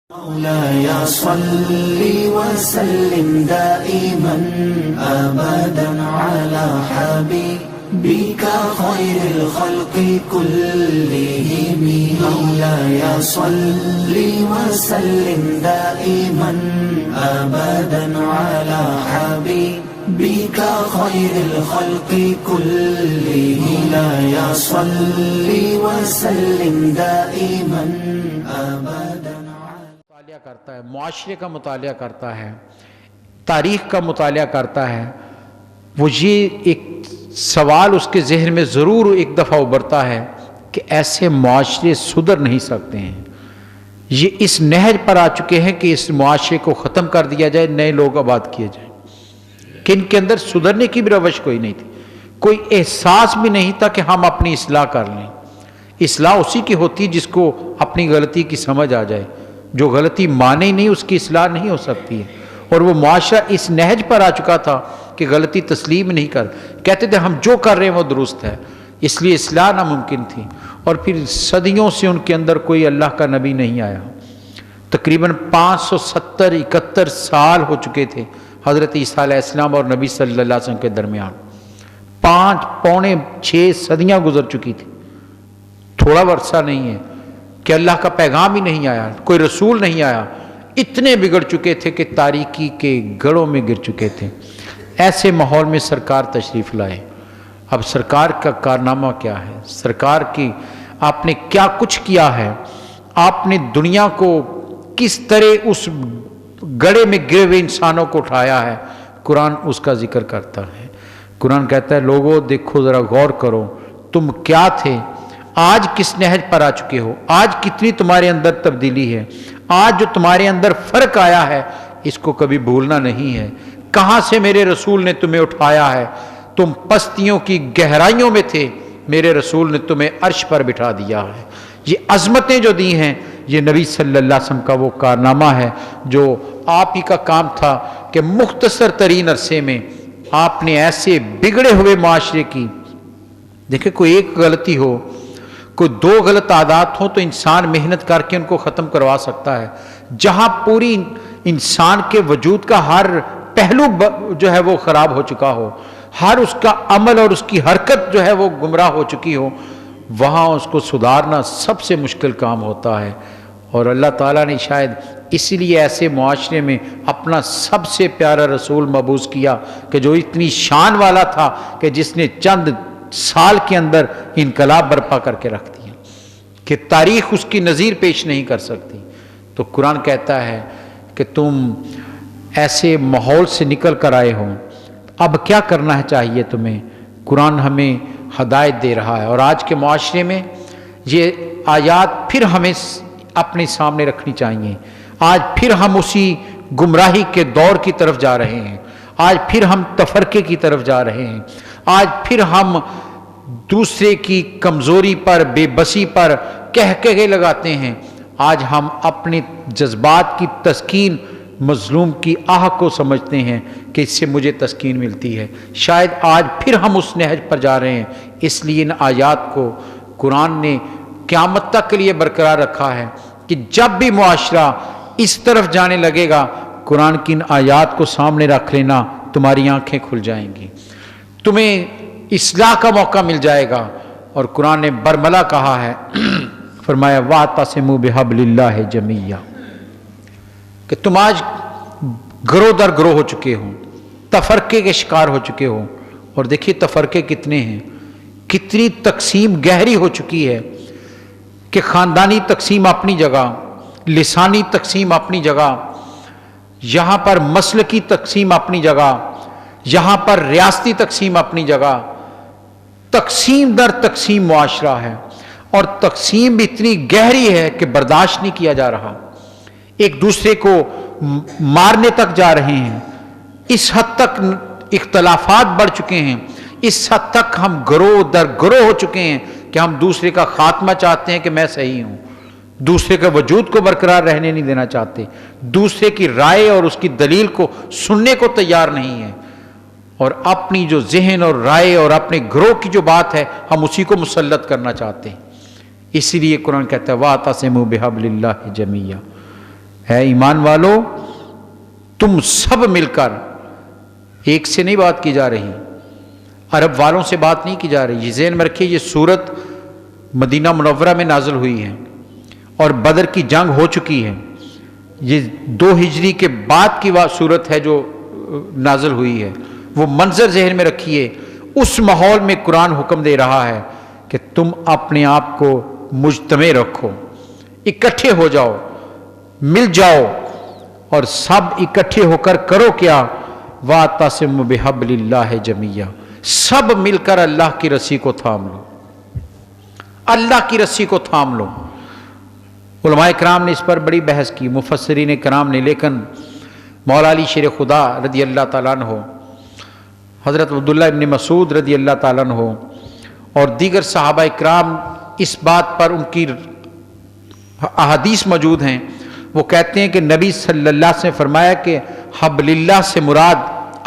مولاي صل وسلم دائما أبدا على حبيبك خير الخلق كلهم. مولاي صل وسلم دائما أبدا على حبيبك خير الخلق كلهم. مولاي صل وسلم دائما أبدا. مطالعہ کرتا ہے، معاشرے کا مطالعہ کرتا ہے، تاریخ کا مطالعہ کرتا ہے، وہ یہ ایک سوال اس کے ذہن میں ضرور ایک دفعہ ابھرتا ہے کہ ایسے معاشرے سدھر نہیں سکتے ہیں، یہ اس نہج پر آ چکے ہیں کہ اس معاشرے کو ختم کر دیا جائے، نئے لوگ آباد کیے جائیں، کہ ان کے اندر سدھرنے کی بھی روش کوئی نہیں تھی، کوئی احساس بھی نہیں تھا کہ ہم اپنی اصلاح کر لیں۔ اصلاح اسی کی ہوتی جس کو اپنی غلطی کی سمجھ آ جائے، جو غلطی مانے ہی نہیں اس کی اصلاح نہیں ہو سکتی ہے۔ اور وہ معاشرہ اس نہج پر آ چکا تھا کہ غلطی تسلیم نہیں کہتے تھے ہم جو کر رہے ہیں وہ درست ہے، اس لیے اصلاح ناممکن تھی۔ اور پھر صدیوں سے ان کے اندر کوئی اللہ کا نبی نہیں آیا، تقریباً 570-71 سال ہو چکے تھے حضرت عیسیٰ علیہ السلام اور نبی صلی اللہ علیہ وسلم کے درمیان، 5-6 صدیاں گزر چکی تھی، تھوڑا عرصہ نہیں ہے کہ اللہ کا پیغام ہی نہیں آیا، کوئی رسول نہیں آیا، اتنے بگڑ چکے تھے کہ تاریکی کے گڑھوں میں گر چکے تھے۔ ایسے ماحول میں سرکار تشریف لائے۔ اب سرکار کا کارنامہ کیا ہے، سرکار کی آپ نے کیا کچھ کیا ہے، آپ نے دنیا کو کس طرح اس گڑھے میں گرے ہوئے انسانوں کو اٹھایا ہے، قرآن اس کا ذکر کرتا ہے۔ قرآن کہتا ہے لوگوں دیکھو ذرا غور کرو، تم کیا تھے، آج کس نہج پر آ چکے ہو، آج کتنی تمہارے اندر تبدیلی ہے، آج جو تمہارے اندر فرق آیا ہے اس کو کبھی بھولنا نہیں ہے۔ کہاں سے میرے رسول نے تمہیں اٹھایا ہے، تم پستیوں کی گہرائیوں میں تھے، میرے رسول نے تمہیں عرش پر بٹھا دیا ہے۔ یہ عظمتیں جو دی ہیں یہ نبی صلی اللہ علیہ وسلم کا وہ کارنامہ ہے جو آپ ہی کا کام تھا کہ مختصر ترین عرصے میں آپ نے ایسے بگڑے ہوئے معاشرے کی، دیکھیں کوئی ایک غلطی ہو، کوئی 2 غلط عادات ہوں تو انسان محنت کر کے ان کو ختم کروا سکتا ہے، جہاں پوری انسان کے وجود کا ہر پہلو جو ہے وہ خراب ہو چکا ہو، ہر اس کا عمل اور اس کی حرکت جو ہے وہ گمراہ ہو چکی ہو، وہاں اس کو سدھارنا سب سے مشکل کام ہوتا ہے۔ اور اللہ تعالیٰ نے شاید اسی لیے ایسے معاشرے میں اپنا سب سے پیارا رسول مبعوث کیا کہ جو اتنی شان والا تھا کہ جس نے چند سال کے اندر انقلاب برپا کر کے رکھ دیا کہ تاریخ اس کی نظیر پیش نہیں کر سکتی۔ تو قرآن کہتا ہے کہ تم ایسے ماحول سے نکل کر آئے ہو، اب کیا کرنا چاہیے تمہیں، قرآن ہمیں ہدایت دے رہا ہے۔ اور آج کے معاشرے میں یہ آیات پھر ہمیں اپنے سامنے رکھنی چاہیے۔ آج پھر ہم اسی گمراہی کے دور کی طرف جا رہے ہیں، آج پھر ہم تفرقے کی طرف جا رہے ہیں، آج پھر ہم دوسرے کی کمزوری پر، بے بسی پر کہکہے لگاتے ہیں، آج ہم اپنے جذبات کی تسکین مظلوم کی آہ کو سمجھتے ہیں کہ اس سے مجھے تسکین ملتی ہے۔ شاید آج پھر ہم اس نہج پر جا رہے ہیں، اس لیے ان آیات کو قرآن نے قیامت تک کے لیے برقرار رکھا ہے کہ جب بھی معاشرہ اس طرف جانے لگے گا قرآن کی ان آیات کو سامنے رکھ لینا، تمہاری آنکھیں کھل جائیں گی، تمہیں اصلاح کا موقع مل جائے گا۔ اور قرآن نے برملا کہا ہے، فرمایا وَاعْتَصِمُوا بِحَبْلِ اللَّهِ جَمِيعًا، کہ تم آج گروہ در گروہ ہو چکے ہو، تفرقے کے شکار ہو چکے ہو۔ اور دیکھیے تفرقے کتنے ہیں، کتنی تقسیم گہری ہو چکی ہے کہ خاندانی تقسیم اپنی جگہ، لسانی تقسیم اپنی جگہ، یہاں پر مسلکی تقسیم اپنی جگہ، یہاں پر ریاستی تقسیم اپنی جگہ، تقسیم در تقسیم معاشرہ ہے، اور تقسیم بھی اتنی گہری ہے کہ برداشت نہیں کیا جا رہا، ایک دوسرے کو مارنے تک جا رہے ہیں، اس حد تک اختلافات بڑھ چکے ہیں، اس حد تک ہم گروہ در گروہ ہو چکے ہیں کہ ہم دوسرے کا خاتمہ چاہتے ہیں کہ میں صحیح ہوں، دوسرے کے وجود کو برقرار رہنے نہیں دینا چاہتے، دوسرے کی رائے اور اس کی دلیل کو سننے کو تیار نہیں ہے، اور اپنی جو ذہن اور رائے اور اپنے گروہ کی جو بات ہے ہم اسی کو مسلط کرنا چاہتے ہیں۔ اسی لیے قرآن کہتا ہے وَاعْتَصِمُوا بِحَبْلِ اللَّهِ جَمِيعًا، ہے ایمان والو تم سب مل کر، ایک سے نہیں بات کی جا رہی، عرب والوں سے بات نہیں کی جا رہی، یہ ذہن میں رکھیے یہ سورت مدینہ منورہ میں نازل ہوئی ہے اور بدر کی جنگ ہو چکی ہے، یہ 2 ہجری کے بعد کی سورت ہے جو نازل ہوئی ہے۔ وہ منظر ذہن میں رکھیے، اس ماحول میں قرآن حکم دے رہا ہے کہ تم اپنے آپ کو مجتمع رکھو، اکٹھے ہو جاؤ، مل جاؤ، اور سب اکٹھے ہو کر کرو کیا، وَاعْتَصِمُوا بِحَبْلِ اللَّهِ جَمِيعًا، سب مل کر اللہ کی رسی کو تھام لو، اللہ کی رسی کو تھام لو۔ علماء کرام نے اس پر بڑی بحث کی، مفسرین کرام نے، لیکن مولا علی شیر خدا رضی اللہ تعالیٰ عنہ، حضرت عبداللہ ابن مسعود رضی اللہ تعالیٰ عنہ اور دیگر صحابہ کرام اس بات پر ان کی احادیث موجود ہیں، وہ کہتے ہیں کہ نبی صلی اللہ علیہ وسلم نے فرمایا کہ حبل اللہ سے مراد،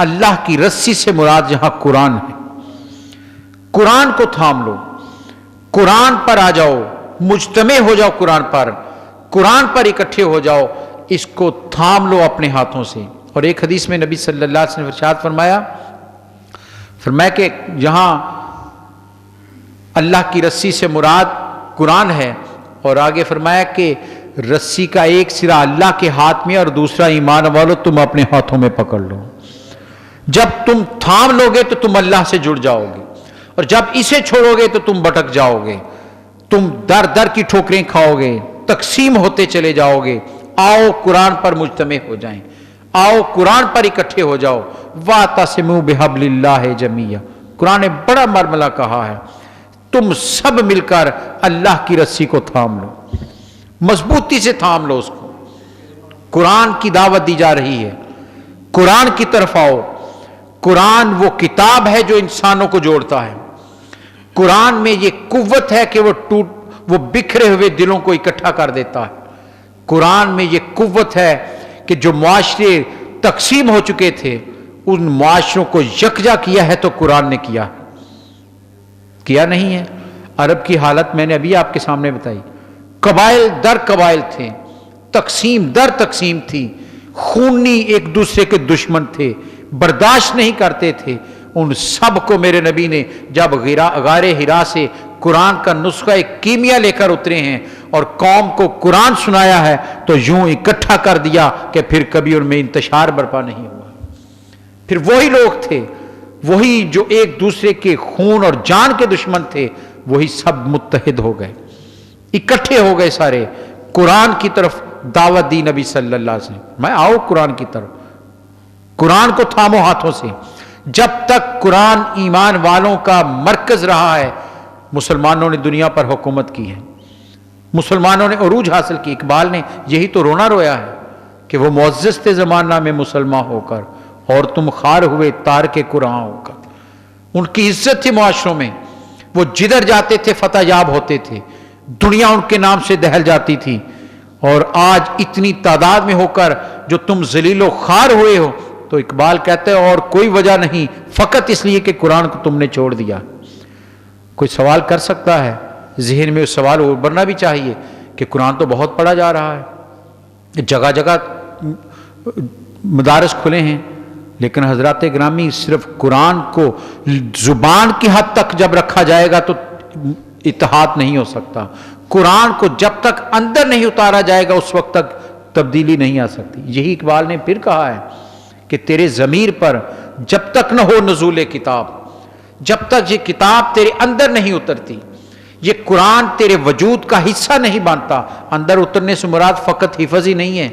اللہ کی رسی سے مراد یہاں قرآن ہے، قرآن کو تھام لو، قرآن پر آ جاؤ، مجتمع ہو جاؤ، قرآن پر اکٹھے ہو جاؤ، اس کو تھام لو اپنے ہاتھوں سے۔ اور ایک حدیث میں نبی صلی اللہ علیہ وسلم نے ارشاد فرمایا کہ یہاں اللہ کی رسی سے مراد قرآن ہے، اور آگے فرمایا کہ رسی کا ایک سرا اللہ کے ہاتھ میں اور دوسرا ایمان والو تم اپنے ہاتھوں میں پکڑ لو، جب تم تھام لو گے تو تم اللہ سے جڑ جاؤ گے، اور جب اسے چھوڑو گے تو تم بھٹک جاؤ گے، تم در در کی ٹھوکریں کھاؤ گے، تقسیم ہوتے چلے جاؤ گے۔ آؤ قرآن پر مجتمع ہو جائیں، آؤ قرآن پر اکٹھے ہو جاؤ، وَاعْتَصِمُوا بِحَبْلِ اللَّهِ جَمِيعًا، قرآن نے بڑا مرملہ کہا ہے، تم سب مل کر اللہ کی رسی کو تھام لو، مضبوطی سے تھام لو اس کو۔ قرآن کی دعوت دی جا رہی ہے، قرآن کی طرف آؤ، قرآن وہ کتاب ہے جو انسانوں کو جوڑتا ہے، قرآن میں یہ قوت ہے کہ وہ بکھرے ہوئے دلوں کو اکٹھا کر دیتا ہے، قرآن میں یہ قوت ہے کہ جو معاشرے تقسیم ہو چکے تھے ان معاشروں کو یکجا کیا ہے، تو قرآن نے کیا نہیں ہے۔ عرب کی حالت میں نے ابھی آپ کے سامنے بتائی، قبائل در قبائل تھے، تقسیم در تقسیم تھی، خونی ایک دوسرے کے دشمن تھے، برداشت نہیں کرتے تھے، ان سب کو میرے نبی نے جب غار حرا سے قرآن کا نسخہ ایک کیمیا لے کر اترے ہیں اور قوم کو قرآن سنایا ہے تو یوں اکٹھا کر دیا کہ پھر کبھی ان میں انتشار برپا نہیں ہوا۔ پھر وہی لوگ تھے، وہی جو ایک دوسرے کے خون اور جان کے دشمن تھے، وہی سب متحد ہو گئے، اکٹھے ہو گئے سارے، قرآن کی طرف دعوت دی نبی صلی اللہ علیہ وسلم، میں آؤ قرآن کی طرف، قرآن کو تھامو ہاتھوں سے۔ جب تک قرآن ایمان والوں کا مرکز رہا ہے، مسلمانوں نے دنیا پر حکومت کی ہے، مسلمانوں نے عروج حاصل کی۔ اقبال نے یہی تو رونا رویا ہے کہ وہ معزز تھے زمانہ میں مسلمان ہو کر، اور تم خار ہوئے تار کے قرآن ہو کر۔ ان کی عزت تھی معاشروں میں، وہ جدھر جاتے تھے فتح یاب ہوتے تھے، دنیا ان کے نام سے دہل جاتی تھی، اور آج اتنی تعداد میں ہو کر جو تم ذلیل و خوار ہوئے ہو، تو اقبال کہتے ہیں اور کوئی وجہ نہیں، فقط اس لیے کہ قرآن کو تم نے چھوڑ دیا۔ کوئی سوال کر سکتا ہے، ذہن میں اس سوال ابھرنا بھی چاہیے کہ قرآن تو بہت پڑھا جا رہا ہے، جگہ جگہ مدارس کھلے ہیں، لیکن حضرات گرامی صرف قرآن کو زبان کی حد تک جب رکھا جائے گا تو اتحاد نہیں ہو سکتا، قرآن کو جب تک اندر نہیں اتارا جائے گا اس وقت تک تبدیلی نہیں آ سکتی۔ یہی اقبال نے پھر کہا ہے کہ تیرے ضمیر پر جب تک نہ ہو نزول کتاب، جب تک یہ کتاب تیرے اندر نہیں اترتی، یہ قرآن تیرے وجود کا حصہ نہیں بنتا۔ اندر اترنے سے مراد فقط حفظ ہی نہیں ہے،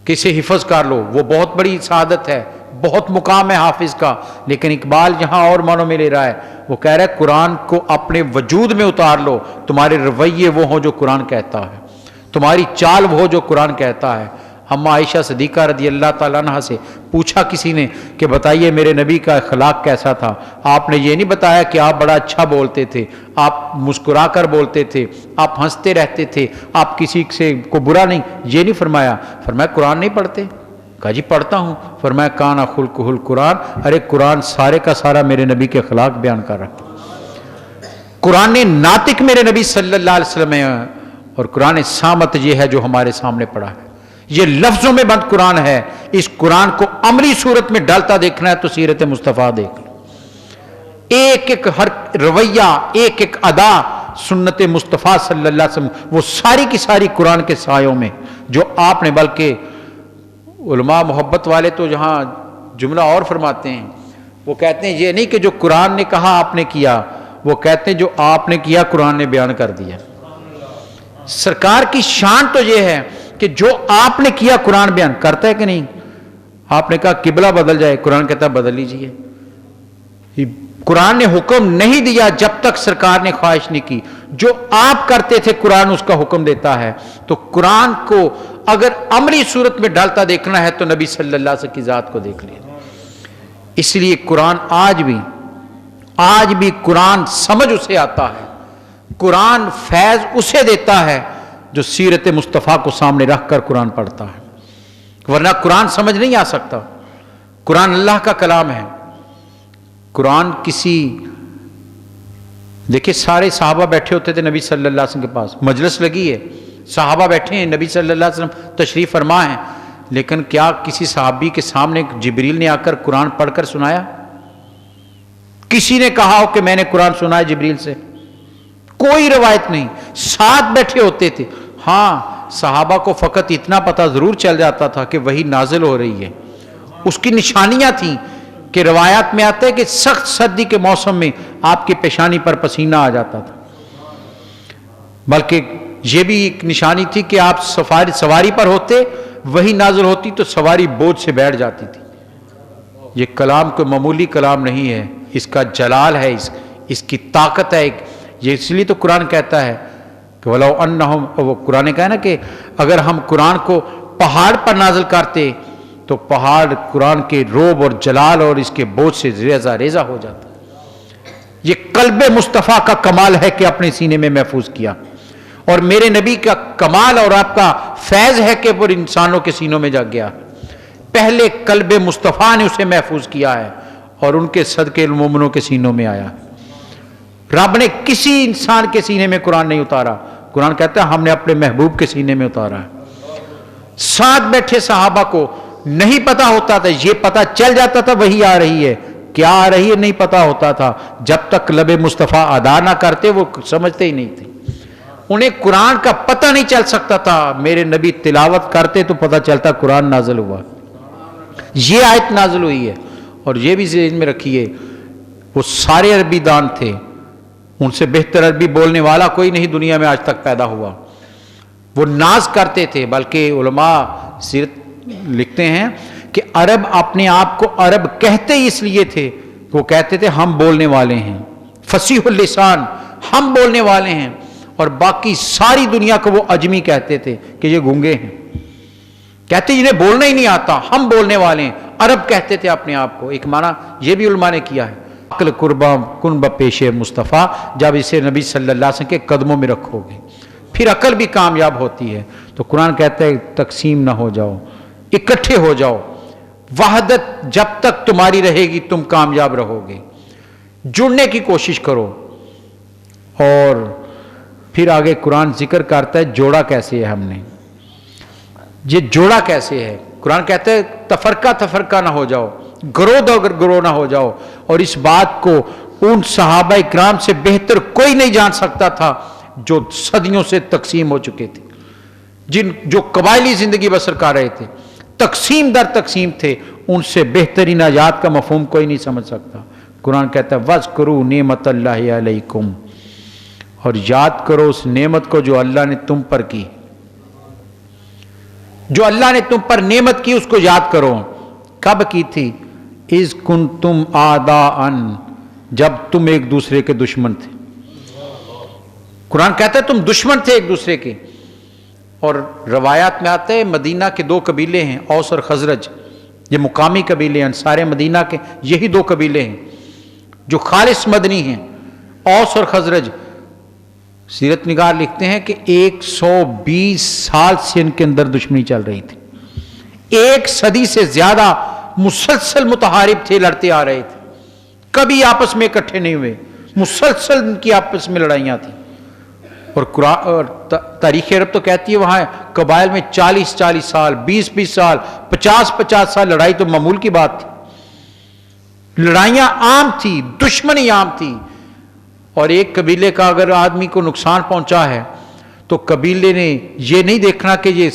کسے حفظ کر لو، وہ بہت بڑی سعادت ہے، بہت مقام ہے حافظ کا، لیکن اقبال یہاں اور معنوں میں لے رہا ہے، وہ کہہ رہا ہے قرآن کو اپنے وجود میں اتار لو، تمہارے رویے وہ ہوں جو قرآن کہتا ہے، تمہاری چال وہ ہو جو قرآن کہتا ہے۔ اما عائشہ صدیقہ رضی اللہ تعالیٰ عنہ سے پوچھا کسی نے کہ بتائیے میرے نبی کا اخلاق کیسا تھا، آپ نے یہ نہیں بتایا کہ آپ بڑا اچھا بولتے تھے، آپ مسکرا کر بولتے تھے، آپ ہنستے رہتے تھے، آپ کسی سے کو برا نہیں، یہ نہیں فرمایا۔ فرمایا قرآن نہیں پڑھتے؟ کہا جی پڑھتا ہوں۔ فرمایا کانا خلقہ القرآن، ارے قرآن سارے کا سارا میرے نبی کے اخلاق بیان کر رہا ہے، قرآن ناطق میرے نبی صلی اللہ علیہ وسلم ہے، اور قرآن صامت یہ ہے جو ہمارے سامنے پڑا ہے۔ یہ لفظوں میں بند قرآن ہے، اس قرآن کو عملی صورت میں ڈالتا دیکھنا ہے تو سیرت مصطفیٰ دیکھ لو. ایک ایک ہر رویہ، ایک ایک ادا سنت مصطفیٰ صلی اللہ علیہ وسلم، وہ ساری کی ساری قرآن کے سایوں میں جو آپ نے، بلکہ علماء محبت والے تو جہاں جملہ اور فرماتے ہیں، وہ کہتے ہیں یہ نہیں کہ جو قرآن نے کہا آپ نے کیا، وہ کہتے ہیں جو آپ نے کیا قرآن نے بیان کر دیا. سرکار کی شان تو یہ ہے کہ جو آپ نے کیا قرآن بیان کرتا ہے کہ نہیں. آپ نے کہا قبلہ بدل جائے، قرآن کہتا ہے بدل لیجئے. قرآن نے حکم نہیں دیا جب تک سرکار نے خواہش نہیں کی. جو آپ کرتے تھے قرآن اس کا حکم دیتا ہے. تو قرآن کو اگر عملی صورت میں ڈالتا دیکھنا ہے تو نبی صلی اللہ علیہ وسلم کی ذات کو دیکھ لیں. اس لیے قرآن آج بھی قرآن سمجھ اسے آتا ہے، قرآن فیض اسے دیتا ہے جو سیرت مصطفیٰ کو سامنے رکھ کر قرآن پڑھتا ہے، ورنہ قرآن سمجھ نہیں آ سکتا. قرآن اللہ کا کلام ہے. قرآن دیکھیں سارے صحابہ بیٹھے ہوتے تھے نبی صلی اللہ علیہ وسلم کے پاس، مجلس لگی ہے، صحابہ بیٹھے ہیں، نبی صلی اللہ علیہ وسلم تشریف فرما ہیں، لیکن کیا کسی صحابی کے سامنے جبریل نے آ کر قرآن پڑھ کر سنایا؟ کسی نے کہا ہو کہ میں نے قرآن سنا ہے جبریل سے؟ کوئی روایت نہیں. ساتھ بیٹھے ہوتے تھے. ہاں صحابہ کو فقط اتنا پتہ ضرور چل جاتا تھا کہ وہی نازل ہو رہی ہے. اس کی نشانیاں تھیں کہ روایات میں آتا ہے کہ سخت سردی کے موسم میں آپ کی پیشانی پر پسینہ آ جاتا تھا. بلکہ یہ بھی ایک نشانی تھی کہ آپ سواری پر ہوتے، وہی نازل ہوتی تو سواری بوجھ سے بیٹھ جاتی تھی. یہ کلام کوئی معمولی کلام نہیں ہے، اس کا جلال ہے، اس کی طاقت ہے. یہ اس لیے تو قرآن کہتا ہے کہ وَلَوْ أَنَّهُمْ، وہ قرآن کہا نا کہ اگر ہم قرآن کو پہاڑ پر نازل کرتے تو پہاڑ قرآن کے روب اور جلال اور اس کے بوجھ سے ریزہ ریزہ ہو جاتا. یہ قلب مصطفیٰ کا کمال ہے کہ اپنے سینے میں محفوظ کیا، اور میرے نبی کا کمال اور آپ کا فیض ہے کہ وہ انسانوں کے سینوں میں جا گیا. پہلے قلب مصطفیٰ نے اسے محفوظ کیا ہے اور ان کے صدقے مومنوں کے سینوں میں آیا. رب نے کسی انسان کے سینے میں قرآن نہیں اتارا. قرآن کہتا ہے ہم نے اپنے محبوب کے سینے میں اتارا ہے. ساتھ بیٹھے صحابہ کو نہیں پتا ہوتا تھا، یہ پتا چل جاتا تھا وہی آ رہی ہے، کیا آ رہی ہے نہیں پتا ہوتا تھا. جب تک لب مصطفیٰ ادا نہ کرتے وہ سمجھتے ہی نہیں تھے. انہیں قرآن کا پتہ نہیں چل سکتا تھا. میرے نبی تلاوت کرتے تو پتہ چلتا قرآن نازل ہوا، یہ آیت نازل ہوئی ہے. اور یہ بھی ذہن میں رکھیے وہ سارے عربی دان تھے، ان سے بہتر عربی بولنے والا کوئی نہیں دنیا میں آج تک پیدا ہوا. وہ ناز کرتے تھے، بلکہ علماء سیرت لکھتے ہیں کہ عرب اپنے آپ کو عرب کہتے ہی اس لیے تھے، وہ کہتے تھے ہم بولنے والے ہیں، فصیح اللسان، ہم بولنے والے ہیں. اور باقی ساری دنیا کو وہ اجمی کہتے تھے کہ یہ گونگے ہیں، کہتے جنہیں بولنا ہی نہیں آتا، ہم بولنے والے ہیں. عرب کہتے تھے اپنے آپ کو. ایک معنی یہ بھی علماء نے کیا ہے عقل قربا کن بپیش مصطفیٰ. جب اسے نبی صلی اللہ علیہ وسلم کے قدموں میں رکھو گے پھر عقل بھی کامیاب ہوتی ہے. تو قرآن کہتا ہے تقسیم نہ ہو جاؤ، اکٹھے ہو جاؤ. وحدت جب تک تمہاری رہے گی تم کامیاب رہو گے. جڑنے کی کوشش کرو. اور پھر آگے قرآن ذکر کرتا ہے جوڑا کیسے ہے ہم نے، یہ جوڑا کیسے ہے. قرآن کہتا ہے تفرقہ نہ ہو جاؤ، گروہ نہ ہو جاؤ. اور اس بات کو ان صحابہ اکرام سے بہتر کوئی نہیں جان سکتا تھا جو صدیوں سے تقسیم ہو چکے تھے، جو قبائلی زندگی بسر کر رہے تھے، تقسیم در تقسیم تھے. ان سے بہترین نجات کا مفہوم کوئی نہیں سمجھ سکتا. قرآن کہتا ہے وَاذْكُرُوا نِعْمَتَ اللَّهِ عَلَيْكُمْ، اور یاد کرو اس نعمت کو جو اللہ نے تم پر کی. جو اللہ نے تم پر نعمت کی اس کو یاد کرو. کب کی تھی؟ اِذْ كُنْتُمْ أَعْدَاءً، جب تم ایک دوسرے کے دشمن تھے. قرآن کہتا ہے تم دشمن تھے ایک دوسرے کے. اور روایات میں آتا ہے مدینہ کے دو قبیلے ہیں، اوس اور خزرج. یہ مقامی قبیلے ہیں، انصار مدینہ کے یہی دو قبیلے ہیں جو خالص مدنی ہیں، اوس اور خزرج. سیرت نگار لکھتے ہیں کہ 120 سال سے ان کے اندر دشمنی چل رہی تھی. 1 صدی سے زیادہ مسلسل متحارب تھے، لڑتے آ رہے تھے، کبھی آپس میں اکٹھے نہیں ہوئے، مسلسل ان کی آپس میں لڑائیاں تھیں. اور تاریخ عرب تو کہتی ہے وہاں قبائل میں 40 سال 20 سال 50 سال لڑائی تو معمول کی بات تھی، لڑائیاں عام تھی، دشمنی عام تھی. اور ایک قبیلے کا اگر آدمی کو نقصان پہنچا ہے تو قبیلے نے یہ نہیں دیکھنا کہ یہ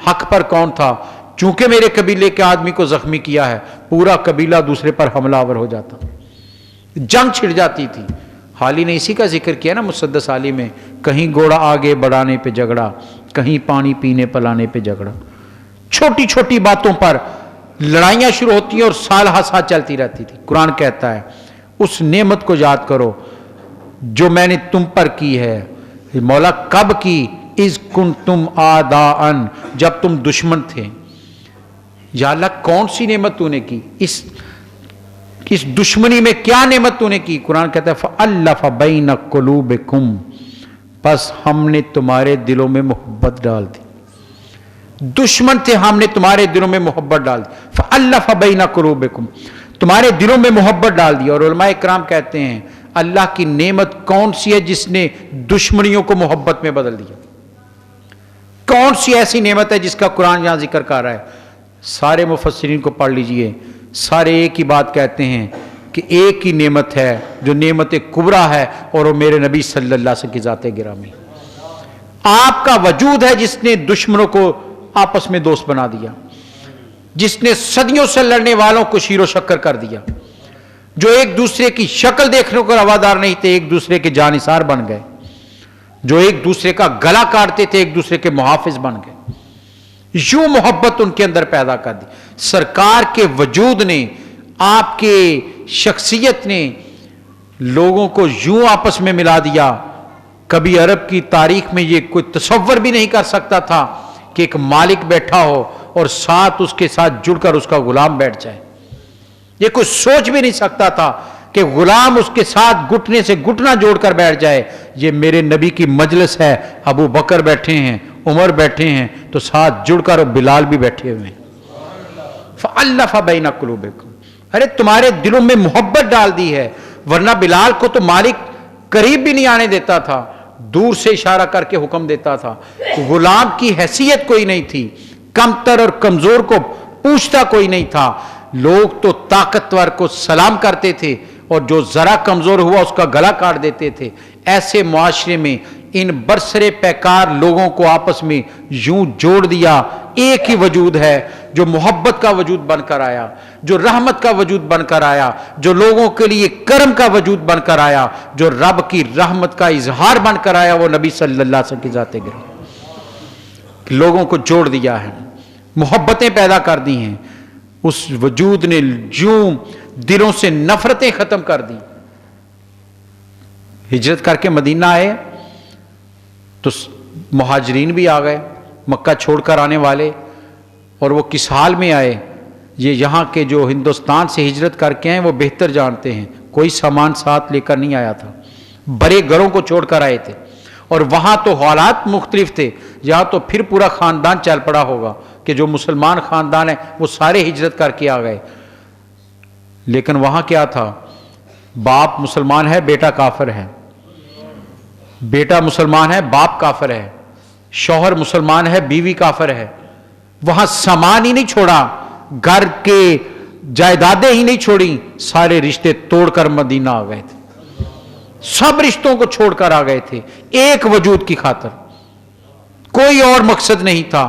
حق پر کون تھا، چونکہ میرے قبیلے کے آدمی کو زخمی کیا ہے پورا قبیلہ دوسرے پر حملہ آور ہو جاتا، جنگ چھڑ جاتی تھی. حال ہی نے اسی کا ذکر کیا نا مسدس علی میں، کہیں گھوڑا آگے بڑھانے پہ جھگڑا، کہیں پانی پینے پلانے پہ جھگڑا، چھوٹی چھوٹی باتوں پر لڑائیاں شروع ہوتی ہیں اور سال ہا سال چلتی رہتی تھی. قرآن کہتا ہے اس نعمت کو یاد کرو جو میں نے تم پر کی ہے. مولا کب کی؟ اذ کنتم اعداء، جب تم دشمن تھے. یا اللہ کون سی نعمت تو نے کی؟ اس دشمنی میں کیا نعمت تو نے کی؟ قرآن کہتا ہے فَأَلَّفَ بَيْنَ قُلُوبِكُمْ، بس ہم نے تمہارے دلوں میں محبت ڈال دی. دشمن تھے، ہم نے تمہارے دلوں میں محبت ڈال دی. فَأَلَّفَ بَيْنَ قُلُوبِكُمْ، تمہارے دلوں میں محبت ڈال دی. اور علماء اکرام کہتے ہیں اللہ کی نعمت کون سی ہے جس نے دشمنیوں کو محبت میں بدل دیا؟ کون سی ایسی نعمت ہے جس کا قرآن یہاں ذکر کر رہا ہے؟ سارے مفسرین کو پڑھ لیجئے، سارے ایک ہی بات کہتے ہیں کہ ایک ہی نعمت ہے جو نعمت کبریٰ ہے، اور وہ میرے نبی صلی اللہ علیہ وسلم کی ذات گرامی. آپ کا وجود ہے جس نے دشمنوں کو آپس میں دوست بنا دیا، جس نے صدیوں سے لڑنے والوں کو شیر و شکر کر دیا، جو ایک دوسرے کی شکل دیکھنے کو روادار نہیں تھے ایک دوسرے کے جانثار بن گئے، جو ایک دوسرے کا گلا کاٹتے تھے ایک دوسرے کے محافظ بن گئے. یوں محبت ان کے اندر پیدا کر دی. سرکار کے وجود نے، آپ کے شخصیت نے لوگوں کو یوں آپس میں ملا دیا. کبھی عرب کی تاریخ میں یہ کوئی تصور بھی نہیں کر سکتا تھا کہ ایک مالک بیٹھا ہو اور ساتھ اس کے ساتھ جڑ کر اس کا غلام بیٹھ جائے. یہ کوئی سوچ بھی نہیں سکتا تھا کہ غلام اس کے ساتھ گھٹنے سے گھٹنا جوڑ کر بیٹھ جائے. یہ میرے نبی کی مجلس ہے، ابو بکر بیٹھے ہیں، عمر بیٹھے ہیں، تو ساتھ جڑ کر بلال بھی بیٹھے ہوئے ہیں. فَأَلَّفَ بَيْنَ قُلُوبِكُمْ، ارے تمہارے دلوں میں محبت ڈال دی ہے. ورنہ بلال کو تو مالک قریب بھی نہیں آنے دیتا تھا، دور سے اشارہ کر کے حکم دیتا تھا. غلام کی حیثیت کوئی نہیں تھی، کمتر اور کمزور کو پوچھتا کوئی نہیں تھا. لوگ تو طاقتور کو سلام کرتے تھے اور جو ذرا کمزور ہوا اس کا گلا کاٹ دیتے تھے. ایسے معاشرے میں ان برسرے پیکار لوگوں کو آپس میں یوں جوڑ دیا. ایک ہی وجود ہے جو محبت کا وجود بن کر آیا، جو رحمت کا وجود بن کر آیا، جو لوگوں کے لیے کرم کا وجود بن کر آیا، جو رب کی رحمت کا اظہار بن کر آیا، وہ نبی صلی اللہ علیہ وسلم کی ذات گرامی. لوگوں کو جوڑ دیا ہے، محبتیں پیدا کر دی ہیں. اس وجود نے یوں دلوں سے نفرتیں ختم کر دی. ہجرت کر کے مدینہ آئے تو مہاجرین بھی آ گئے، مکہ چھوڑ کر آنے والے. اور وہ کس حال میں آئے، یہ یہاں کے جو ہندوستان سے ہجرت کر کے آئے وہ بہتر جانتے ہیں. کوئی سامان ساتھ لے کر نہیں آیا تھا، بڑے گھروں کو چھوڑ کر آئے تھے. اور وہاں تو حالات مختلف تھے. یہاں تو پھر پورا خاندان چل پڑا ہوگا کہ جو مسلمان خاندان ہیں وہ سارے ہجرت کر کے آ گئے. لیکن وہاں کیا تھا؟ باپ مسلمان ہے، بیٹا کافر ہے. بیٹا مسلمان ہے، باپ کافر ہے. شوہر مسلمان ہے، بیوی کافر ہے. وہاں سامان ہی نہیں چھوڑا، گھر کے جائیدادیں ہی نہیں چھوڑی، سارے رشتے توڑ کر مدینہ آ گئے تھے. سب رشتوں کو چھوڑ کر آ گئے تھے ایک وجود کی خاطر. کوئی اور مقصد نہیں تھا،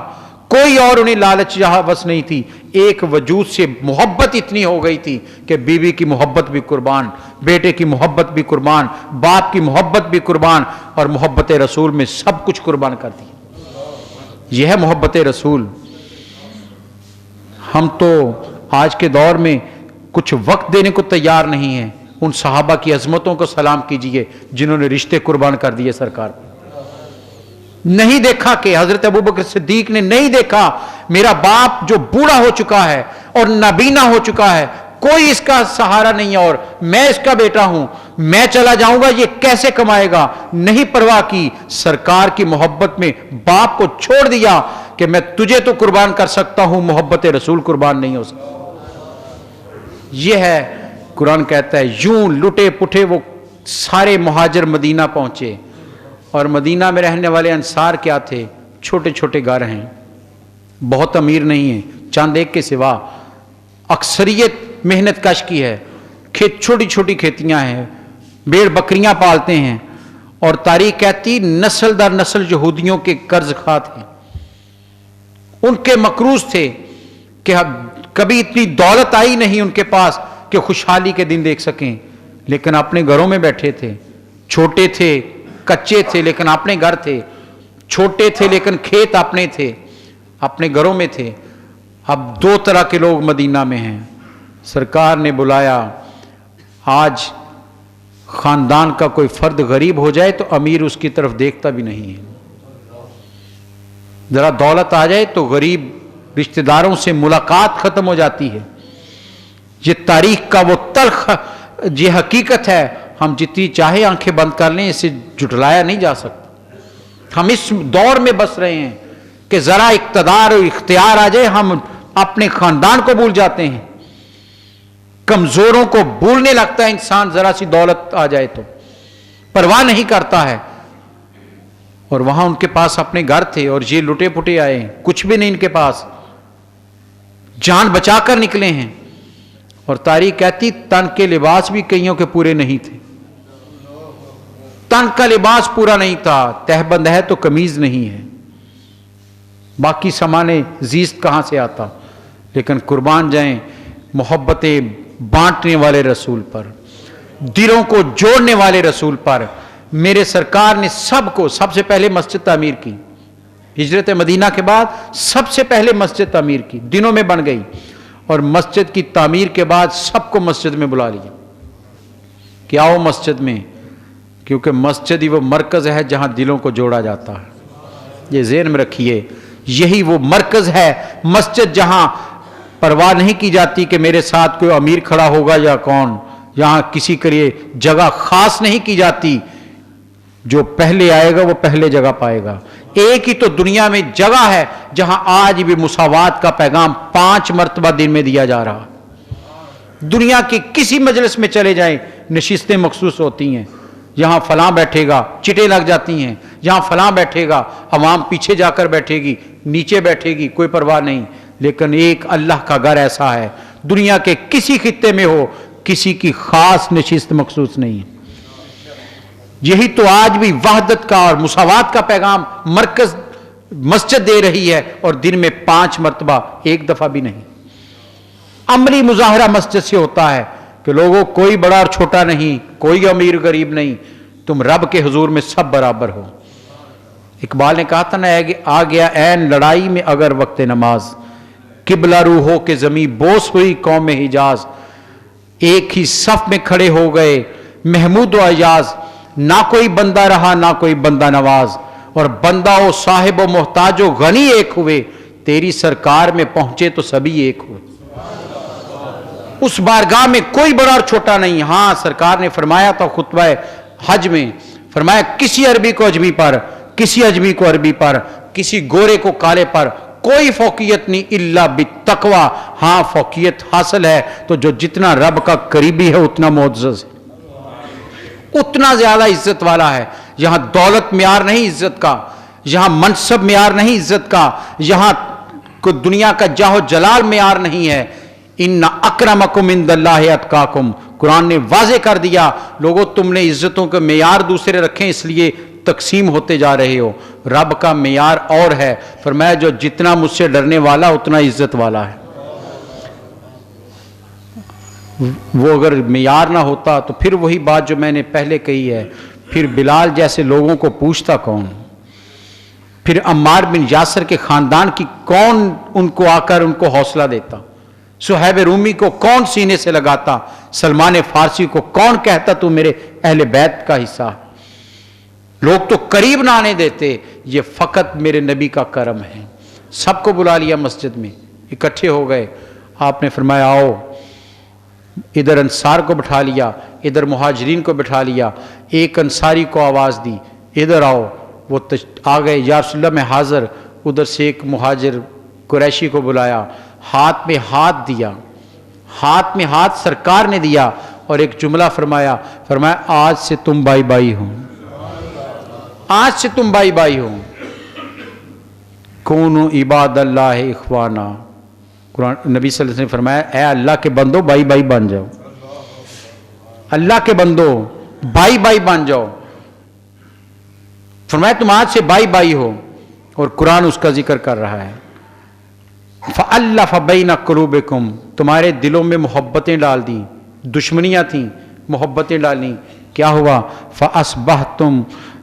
کوئی اور انہیں لالچ یا بس نہیں تھی. ایک وجود سے محبت اتنی ہو گئی تھی کہ بیوی کی محبت بھی قربان، بیٹے کی محبت بھی قربان، باپ کی محبت بھی قربان، اور محبت رسول میں سب کچھ قربان کر دی. یہ ہے محبت رسول. ہم تو آج کے دور میں کچھ وقت دینے کو تیار نہیں ہیں. ان صحابہ کی عظمتوں کو سلام کیجئے جنہوں نے رشتے قربان کر دیے سرکار. نہیں دیکھا کہ حضرت ابوبکر صدیق نے نہیں دیکھا میرا باپ جو بوڑھا ہو چکا ہے اور نابینا ہو چکا ہے، کوئی اس کا سہارا نہیں ہے، اور میں اس کا بیٹا ہوں، میں چلا جاؤں گا، یہ کیسے کمائے گا؟ نہیں پرواہ کی، سرکار کی محبت میں باپ کو چھوڑ دیا کہ میں تجھے تو قربان کر سکتا ہوں، محبت رسول قربان نہیں ہو سکتا. یہ ہے قرآن کہتا ہے یوں لٹے پٹھے وہ سارے مہاجر مدینہ پہنچے. اور مدینہ میں رہنے والے انصار کیا تھے؟ چھوٹے چھوٹے گھر ہیں، بہت امیر نہیں ہیں، چند ایک کے سوا، اکثریت محنت کش کی ہے، چھوٹی چھوٹی کھیتیاں ہیں، بھیڑ بکریاں پالتے ہیں، اور تاریخ کہتی نسل در نسل یہودیوں کے قرض خواہ تھے، ان کے مقروض تھے کہ کبھی اتنی دولت آئی نہیں ان کے پاس کہ خوشحالی کے دن دیکھ سکیں، لیکن اپنے گھروں میں بیٹھے تھے، چھوٹے تھے، کچے تھے لیکن اپنے گھر تھے، چھوٹے تھے لیکن کھیت اپنے تھے، اپنے گھروں میں تھے۔ اب دو طرح کے لوگ مدینہ میں ہیں۔ سرکار نے بلایا، آج خاندان کا کوئی فرد غریب ہو جائے تو امیر اس کی طرف دیکھتا بھی نہیں ہے، ذرا دولت آ جائے تو غریب رشتہ داروں سے ملاقات ختم ہو جاتی ہے۔ یہ تاریخ کا وہ تلخ یہ حقیقت ہے، ہم جتنی چاہے آنکھیں بند کر لیں اسے جھٹلایا نہیں جا سکتا۔ ہم اس دور میں بس رہے ہیں کہ ذرا اقتدار اور اختیار آ جائے ہم اپنے خاندان کو بھول جاتے ہیں، کمزوروں کو بھولنے لگتا ہے انسان، ذرا سی دولت آ جائے تو پرواہ نہیں کرتا ہے۔ اور وہاں ان کے پاس اپنے گھر تھے اور یہ لٹے پٹے آئے ہیں، کچھ بھی نہیں ان کے پاس، جان بچا کر نکلے ہیں۔ اور تاریخ کہتی تن کے لباس بھی کئیوں کے پورے نہیں تھے، تن کا لباس پورا نہیں تھا، تہبند ہے تو قمیض نہیں ہے، باقی سامان زیست کہاں سے آتا؟ لیکن قربان جائیں محبتیں بانٹنے والے رسول پر، دلوں کو جوڑنے والے رسول پر۔ میرے سرکار نے سب کو سب سے پہلے مسجد تعمیر کی، ہجرت مدینہ کے بعد سب سے پہلے مسجد تعمیر کی، دنوں میں بن گئی، اور مسجد کی تعمیر کے بعد سب کو مسجد میں بلا لیا کہ آؤ مسجد میں، کیونکہ مسجد ہی وہ مرکز ہے جہاں دلوں کو جوڑا جاتا ہے۔ یہ ذہن میں رکھیے، یہی وہ مرکز ہے مسجد جہاں پرواہ نہیں کی جاتی کہ میرے ساتھ کوئی امیر کھڑا ہوگا یا کون، یہاں کسی کے لیے جگہ خاص نہیں کی جاتی، جو پہلے آئے گا وہ پہلے جگہ پائے گا۔ ایک ہی تو دنیا میں جگہ ہے جہاں آج بھی مساوات کا پیغام 5 مرتبہ دن میں دیا جا رہا۔ دنیا کی کسی مجلس میں چلے جائیں نشستیں مخصوص ہوتی ہیں، یہاں فلاں بیٹھے گا چٹیں لگ جاتی ہیں، یہاں فلاں بیٹھے گا، عوام پیچھے جا کر بیٹھے گی، نیچے بیٹھے گی، کوئی پرواہ نہیں۔ لیکن ایک اللہ کا گھر ایسا ہے، دنیا کے کسی خطے میں ہو کسی کی خاص نشست مخصوص نہیں ہے۔ یہی تو آج بھی وحدت کا اور مساوات کا پیغام مرکز مسجد دے رہی ہے، اور دن میں 5 مرتبہ، ایک دفعہ بھی نہیں۔ عملی مظاہرہ مسجد سے ہوتا ہے کہ لوگوں کوئی بڑا اور چھوٹا نہیں، کوئی امیر غریب نہیں، تم رب کے حضور میں سب برابر ہو۔ اقبال نے کہا تھا نا، آ گیا عین لڑائی میں اگر وقت نماز، قبلہ روحوں کے زمین بوس ہوئی قوم حجاز، ایک ہی صف میں کھڑے ہو گئے محمود و ایاز، نہ کوئی بندہ رہا نہ کوئی بندہ نواز، اور بندہ و صاحب و محتاج و غنی ایک ہوئے، تیری سرکار میں پہنچے تو سبھی ایک ہوئے۔ اس بارگاہ میں کوئی بڑا اور چھوٹا نہیں۔ ہاں سرکار نے فرمایا تھا خطبہ حج میں، فرمایا کسی عربی کو اجمی پر، کسی اجمی کو عربی پر، کسی گورے کو کالے پر کوئی فوقیت نہیں الا بالتقوی۔ ہاں فوقیت حاصل ہے تو جو جتنا رب کا قریبی ہے اتنا معزز ہے، اتنا زیادہ عزت والا ہے۔ یہاں دولت معیار نہیں عزت کا، یہاں منصب معیار نہیں عزت کا، یہاں کوئی دنیا کا جاہ و جلال معیار نہیں ہے۔ ان اکرمکم عند اللہ اتقاکم، قرآن نے واضح کر دیا، لوگوں تم نے عزتوں کے معیار دوسرے رکھیں اس لیے تقسیم ہوتے جا رہے ہو، رب کا معیار اور ہے۔ فرمایا جو جتنا مجھ سے ڈرنے والا اتنا عزت والا ہے۔ وہ اگر معیار نہ ہوتا تو پھر وہی بات جو میں نے پہلے کہی ہے، پھر بلال جیسے لوگوں کو پوچھتا کون، پھر عمار بن یاسر کے خاندان کی کون ان کو آ کر ان کو حوصلہ دیتا، صہیب رومی کو کون سینے سے لگاتا، سلمان فارسی کو کون کہتا تو میرے اہل بیت کا حصہ۔ لوگ تو قریب نہ آنے دیتے، یہ فقط میرے نبی کا کرم ہے۔ سب کو بلا لیا مسجد میں، اکٹھے ہو گئے، آپ نے فرمایا آؤ، ادھر انصار کو بٹھا لیا، ادھر مہاجرین کو بٹھا لیا، ایک انصاری کو آواز دی ادھر آؤ، وہ آ گئے، یا رسول اللہ میں حاضر۔ ادھر سے ایک مہاجر قریشی کو بلایا، ہاتھ میں ہاتھ دیا، ہاتھ میں ہاتھ سرکار نے دیا، اور ایک جملہ فرمایا، فرمایا آج سے تم بائی بائی ہو، آج سے تم بھائی بھائی ہو. کونوا عباد اللہ اخوانا. قرآن نبی صلی اللہ علیہ وسلم نے فرمایا اے اللہ کے بندو بھائی بھائی بن جاؤ. اللہ کے بندو بھائی بھائی بن جاؤ. فرمایا تم آج سے بھائی بھائی ہو. اور قرآن اس کا ذکر کر رہا ہے فَأَلَّفَ بَيْنَ قُلُوبِكُمْ. تمہارے دلوں میں محبتیں ڈال دیں. دشمنیاں تھیں, محبتیں ڈالیں. کیا ہوا؟ فَأَصْبَحْتُمْ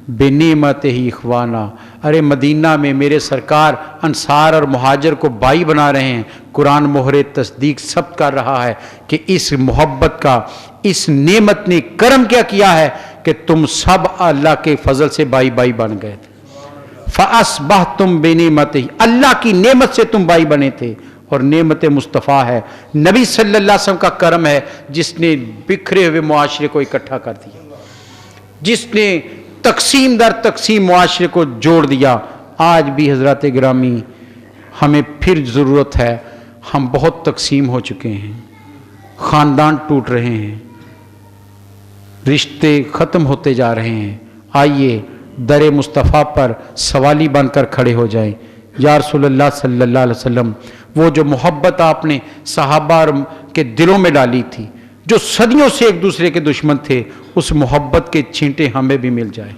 بِنِعْمَتِهِ اخوانا. ارے مدینہ میں میرے سرکار انصار اور مہاجر کو بھائی بنا رہے ہیں. قرآن مہر تصدیق سب کر رہا ہے کہ اس محبت کا, اس نعمت نے کرم کیا کیا ہے کہ تم سب اللہ کے فضل سے بھائی بھائی بن گئے تھے. فَأَصْبَحْتُمْ بِنِعْمَتِهِ. اللہ کی نعمت سے تم بھائی بنے تھے. اور نعمت مصطفیٰ ہے, نبی صلی اللہ علیہ وسلم کا کرم ہے جس نے بکھرے ہوئے معاشرے کو اکٹھا کر دیا, جس نے تقسیم در تقسیم معاشرے کو جوڑ دیا. آج بھی حضرات گرامی ہمیں پھر ضرورت ہے. ہم بہت تقسیم ہو چکے ہیں, خاندان ٹوٹ رہے ہیں, رشتے ختم ہوتے جا رہے ہیں. آئیے در مصطفیٰ پر سوالی بن کر کھڑے ہو جائیں. یا رسول اللہ صلی اللہ علیہ وسلم, وہ جو محبت آپ نے صحابہ کے دلوں میں ڈالی تھی, جو صدیوں سے ایک دوسرے کے دشمن تھے, اس محبت کے چھینٹے ہمیں بھی مل جائیں.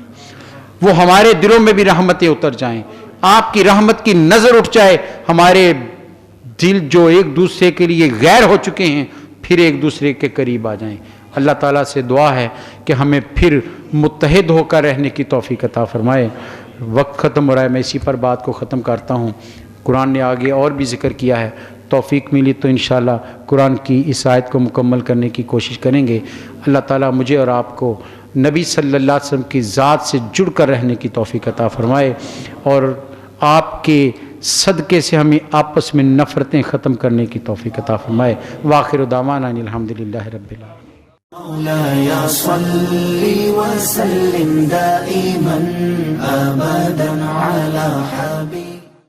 وہ ہمارے دلوں میں بھی رحمتیں اتر جائیں. آپ کی رحمت کی نظر اٹھ جائے. ہمارے دل جو ایک دوسرے کے لیے غیر ہو چکے ہیں پھر ایک دوسرے کے قریب آ جائیں. اللہ تعالیٰ سے دعا ہے کہ ہمیں پھر متحد ہو کر رہنے کی توفیق عطا فرمائے. وقت ختم ہو رہا ہے, میں اسی پر بات کو ختم کرتا ہوں. قرآن نے آگے اور بھی ذکر کیا ہے. توفیق ملی تو انشاءاللہ قرآن کی اس آیت کو مکمل کرنے کی کوشش کریں گے. اللہ تعالیٰ مجھے اور آپ کو نبی صلی اللہ علیہ وسلم کی ذات سے جڑ کر رہنے کی توفیق عطا فرمائے, اور آپ کے صدقے سے ہمیں آپس میں نفرتیں ختم کرنے کی توفیق عطا فرمائے. وآخر دعوانا ان الحمدللہ رب العالمین. مولاي صل وسلم دائما